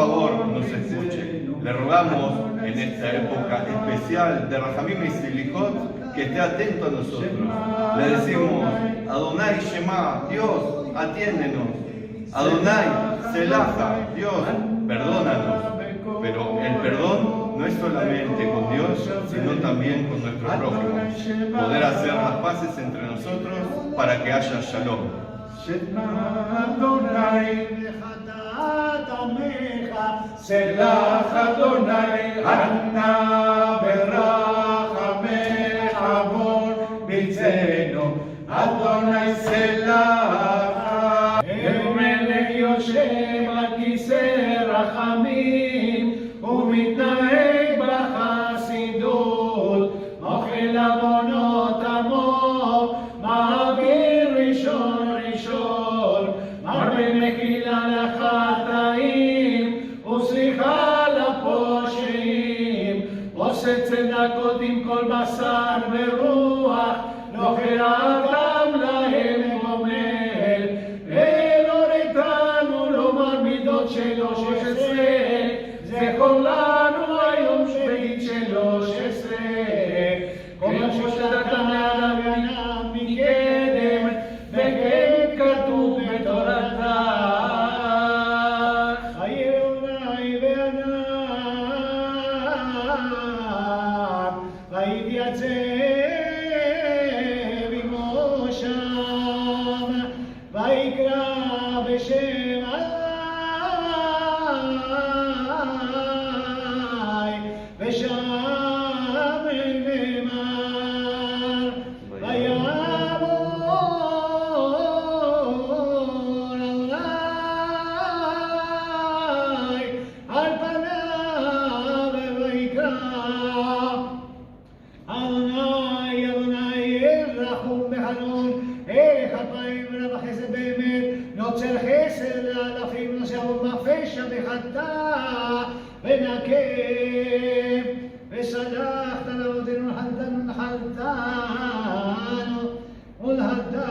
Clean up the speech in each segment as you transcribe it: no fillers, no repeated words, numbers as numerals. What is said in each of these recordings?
favor nos escuche. Le rogamos en esta época especial de Rajamim y Selichot que esté atento a nosotros. Le decimos, Adonai Shema, Dios, atiéndenos. Adonai Selaja, Dios, perdónanos. Pero el perdón no es solamente con Dios, sino también con nuestro prójimo. Poder hacer las paces entre nosotros para que haya shalom. Selach Adonai Anna berachamech avon bitzeno Adonai Selach El Melech Yoshem al kisei rachamim umitnaeg b'chasidut ochel avonot amo ma'avir rishon rishon marbe mechila lachataim וסליחה לפושעים, עושה צדקות עם כל בשר ורוח, נוחל אדם להם גומל. ולא ניתנו לומר מידות 13, זכור לנו היום שביעית 13. כל מה ששתקנה להגנה מקדם, וכן כתוב בתורתה. נוצר חסד לאלפים נושאו מפשע וחטא ונקם וסלחת לאבותינו ולהדנו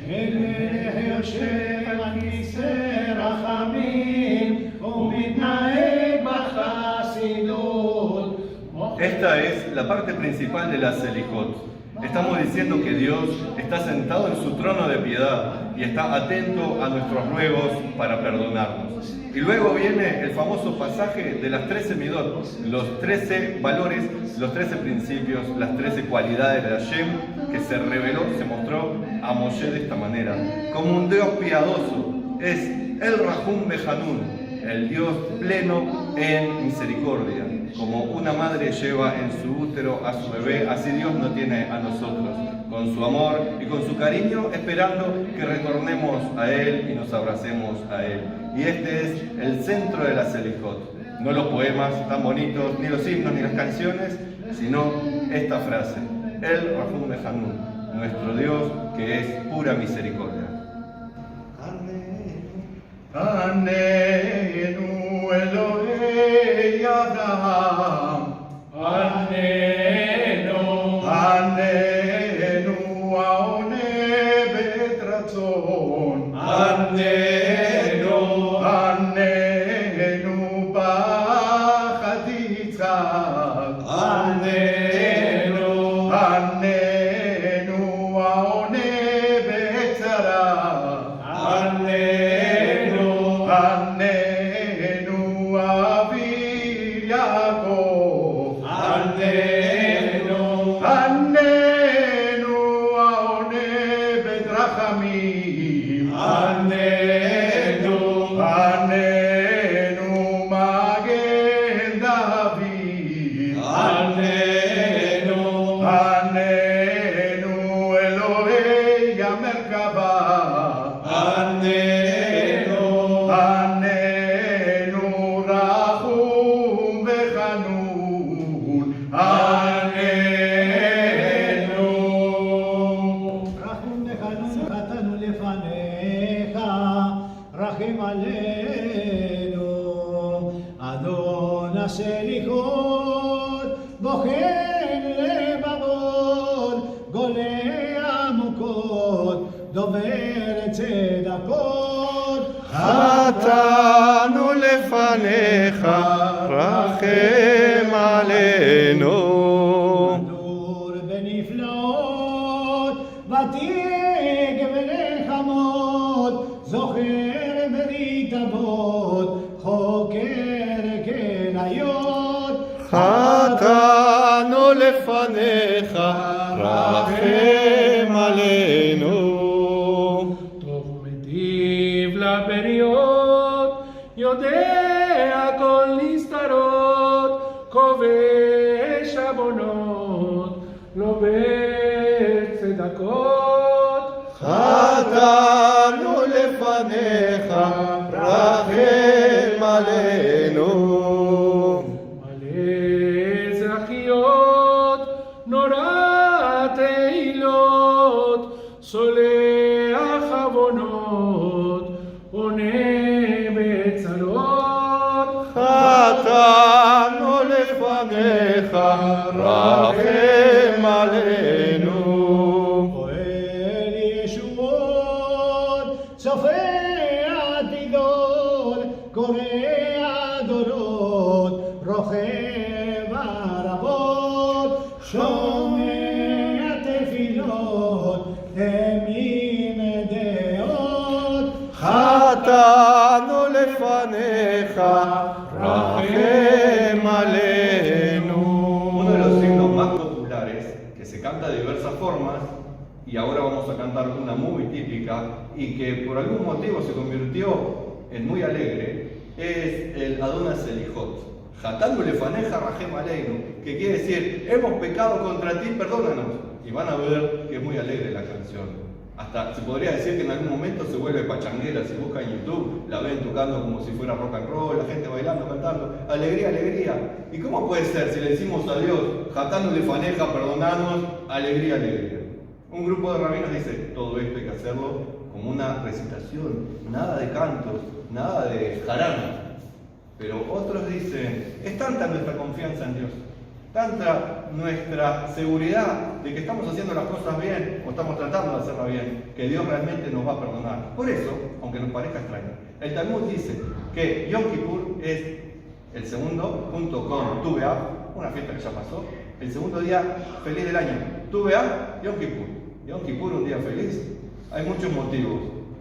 אל מלך יושב על כיסא רחמים ומתנהג בחסידות. Esta es la parte principal de la Selichot. Estamos diciendo que Dios está sentado en su trono de piedad y está atento a nuestros ruegos para perdonarnos. Y luego viene el famoso pasaje de las 13 midot, los 13 valores, los 13 principios, las 13 cualidades de Hashem que se reveló, se mostró a Moshe de esta manera. Como un Dios piadoso, es el Rahum Behanun, el Dios pleno en misericordia. Como una madre lleva en su útero a su bebé, así Dios nos tiene a nosotros, con su amor y con su cariño, esperando que retornemos a Él y nos abracemos a Él. Y este es el centro de la Selichot. No los poemas tan bonitos, ni los himnos, ni las canciones, sino esta frase, El Rahum Behanun, nuestro Dios que es pura misericordia. Anenu Elohei Abraham, Anenu Aone Betratzon, Anenu Pachat Yitzchak, Anenu Aone Betzara, Anenu Avir Yaakov, Anenu Aone Bet Rachamim, דובר צדקות. חטאנו לפניך, רחם עלינו. מדור בנפלאות, ותיק ונחמות, זוכר ברית אבות, חוקר כליות. חטאנו לפניך, רחם עלינו. טוב ומטיב לבריות, יודע כל נסתרות, כובש עוונות, לובש צדקות. חטאנו לפניך, רחם עלינו. מלא זכיות, נורא תהילות, סולח עוונות, עונה בצרות. חטאנו לפניך, רחם עלינו. פועל ישועות, צופה עתידות, קורע דורות, רוכב ערבות, שומע תפילות, תמים דעות. חטאנו לפניך, רחם עלינו. Uno de los signos más populares que se canta de diversas formas, y ahora vamos a cantar una muy típica y que por algún motivo se convirtió en muy alegre, es el Adonai Selichot. Jatanu lefaneja rajem aleinu, que quiere decir, hemos pecado contra ti, perdónanos. Y van a ver que es muy alegre la canción. Hasta se podría decir que en algún momento se vuelve pachanguera. Si buscan en YouTube, la ven tocando como si fuera rock and roll, la gente bailando, cantando. Alegría, alegría. ¿Y cómo puede ser si le decimos a Dios, Jatanu lefaneja, perdonanos, alegría, alegría? Un grupo de rabinos dice, todo esto hay que hacerlo como una recitación, nada de cantos, nada de jarana. Pero otros dicen, es tanta nuestra confianza en Dios, tanta nuestra seguridad de que estamos haciendo las cosas bien o estamos tratando de hacerlas bien, que Dios realmente nos va a perdonar. Por eso, aunque nos parezca extraño, el Talmud dice que Yom Kippur es el segundo, junto con Tu B'Av, una fiesta que ya pasó, el segundo día feliz del año. Tu B'Av, Yom Kippur. Yom Kippur, un día feliz. Hay muchos motivos,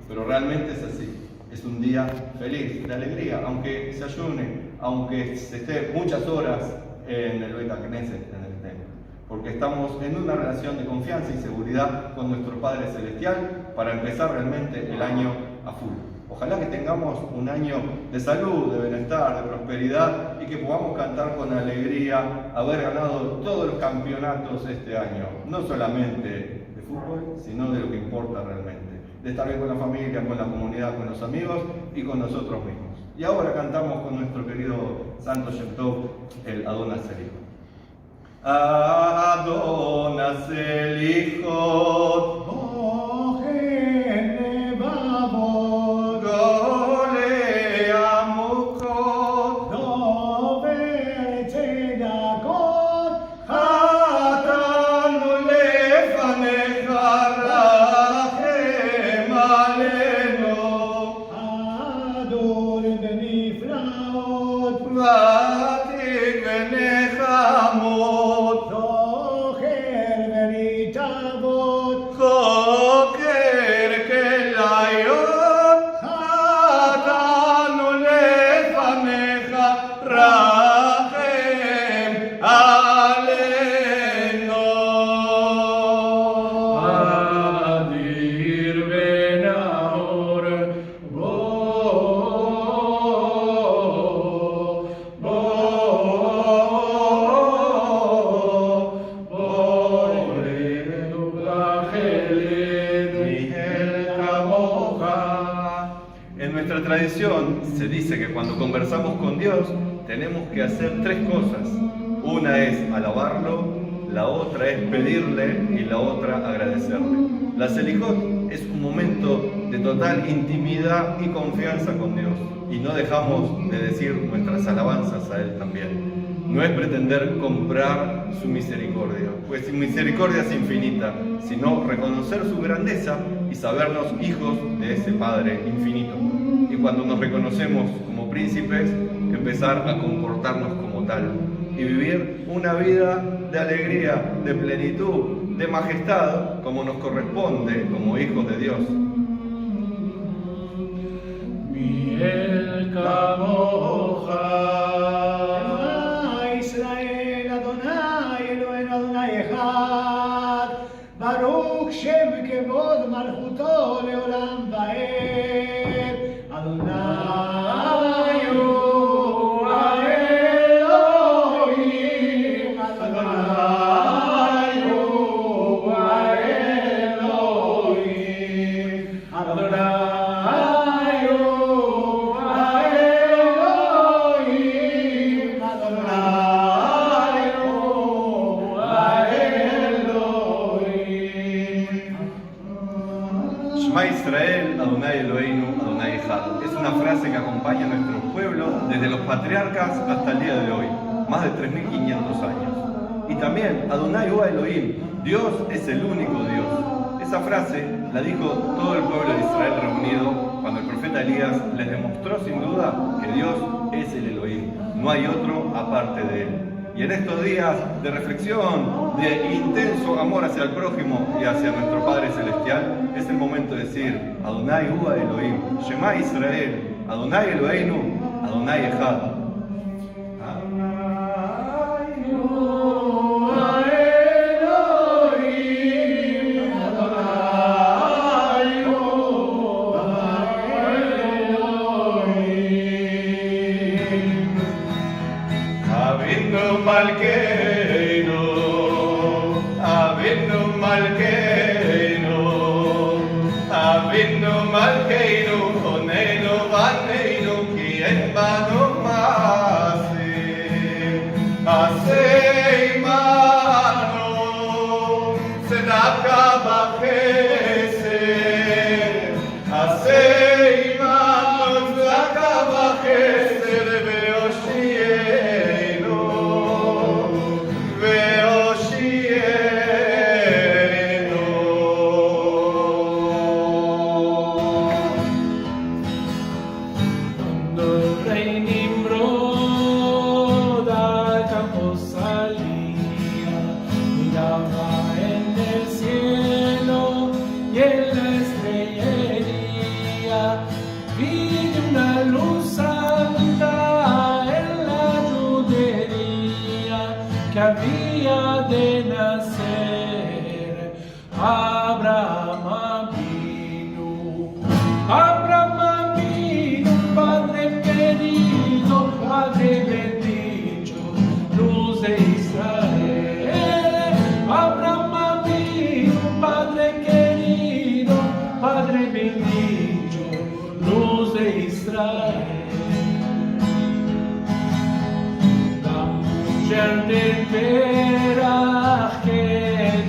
pero realmente es así. Es un día feliz, de alegría, aunque se ayune, aunque se esté muchas horas en el Beit HaKnesset, en el templo. Porque estamos en una relación de confianza y seguridad con nuestro Padre Celestial para empezar realmente el año a full. Ojalá que tengamos un año de salud, de bienestar, de prosperidad y que podamos cantar con alegría haber ganado todos los campeonatos este año. No solamente de fútbol, sino de lo que importa realmente. De estar bien con la familia, con la comunidad, con los amigos y con nosotros mismos. Y ahora cantamos con nuestro querido Santo Shem Tov, el Adonai Selichot. Adonai Selichot, אוכל לבבות, גולי עמוקות, דובר צדקות. חטאנו לפניך, רחם עלינו. הדור בנפלאות, ותיק ונחמות, זוכר ברית אבות, חוקר כליות. חטאנו לפניך, רחם עלינו. אדיר ונאור, En nuestra tradición se dice que cuando conversamos con Dios tenemos que hacer tres cosas. Una es alabarlo, la otra es pedirle y la otra agradecerle. La Selichot es un momento de total intimidad y confianza con Dios y no dejamos de decir nuestras alabanzas a Él también. No es pretender comprar su misericordia, pues su misericordia es infinita, sino reconocer su grandeza y sabernos hijos de ese Padre infinito. Y cuando nos reconocemos como príncipes, empezar a comportarnos como tal y vivir una vida de alegría, de plenitud, de majestad, como nos corresponde como hijos de Dios. Miel Kamocha. Israel, Adonai, Eloheinu, Adonai Echad. Baruch Shem Kevod Malchuto Leolam Vaed. Adonai hu Elohim. Adonai hu Elohim. Adonai hu Elohim. Adonai hu Elohim. Shema Israel, Adonai Eloheinu, Adonai Echad. Es una frase que acompaña a nuestro pueblo desde los patriarcas hasta el día de hoy, más de 3.500 años. Y también, Adonai hu Elohim, Dios es el único Dios. Esa frase la dijo todo el pueblo de Israel reunido cuando el profeta Elías les demostró sin duda que Dios es el Elohim, no hay otro aparte de él. Y en estos días de reflexión, de intenso amor hacia el prójimo y hacia nuestro Padre Celestial, es el momento de decir Adonai hu Elohim, Shema Israel, Adonai Eloheinu, Adonai Echad. Avinu Malkeinu, Avinu Malkeinu, Avinu Malkeinu, Honeinu Vaneinu, Ki en banu masim, Asei manu, Tzedaka b'chesed, Asei manu, Tzedaka b'chesed, Ve'oshienu, Cuando el rey Nimrod al campo salía, miraba en el cielo y en la estrellería vi una luz santa en la judería que había de nacer. Abraham vino, Padre querido, Padre bendito, luz de Israel. Abraham vino, Padre querido, Padre bendito, luz de Israel. La mujer del peraje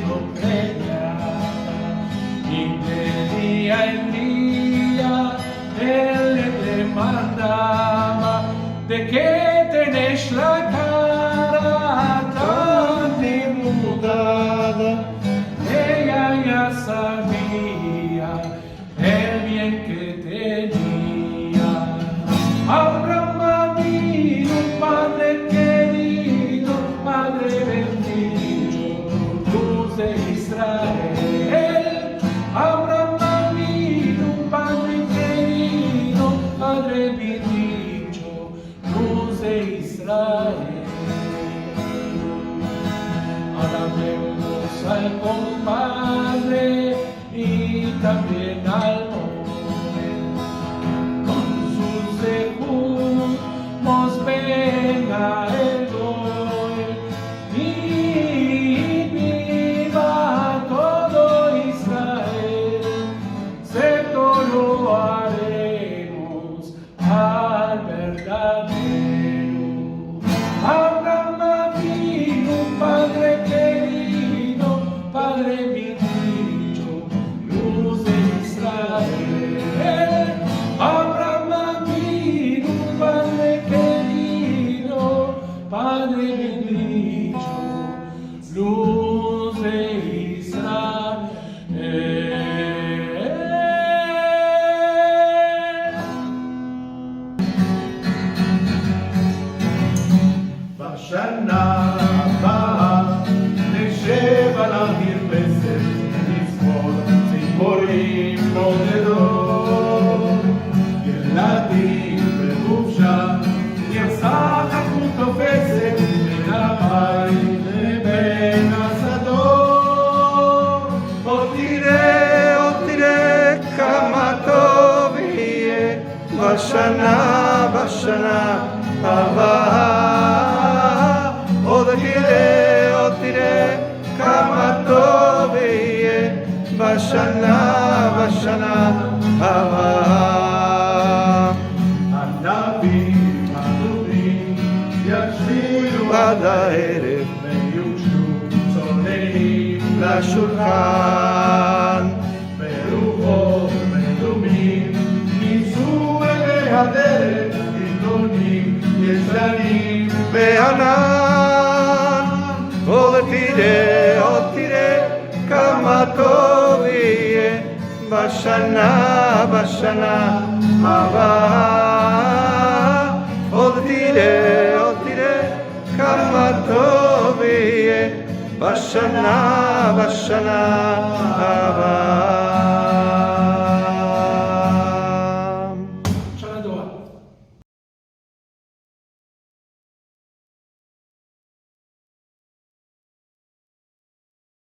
no preñada, y de día en día él le demandaba: ¿de qué tenés la cara tan demudada? Ella ya sabía el bien que tenía. Abraham vino, Padre querido, Padre bendito, luz de Israel. Abraham vino, Padre querido, Padre bendito, luz de Israel. Alabemos al compadre y también al joven, con sus dejumos venga el gol y viva todo Israel, secto lo haremos al verdadero. Abraham vino, Padre querido, Padre bendito, luz de Israel. מודדות, ילדים בחופשה, נרצח החוט תופסת בין הבית לבין השדות. עוד תראה כמה טוב יהיה בשנה הבאה. עוד תראה כמה טוב יהיה בשנה הבאה. ענבים אדומים ישבילו עד הערב ויושבו צוננים לשולחן. ברוחות מדומים ניסו אלי הדרך עיתונים ישנים בענן. עוד תראה כמה טוב יהיה בשנה הבאה. עוד תראה כמה טוב יהיה בשנה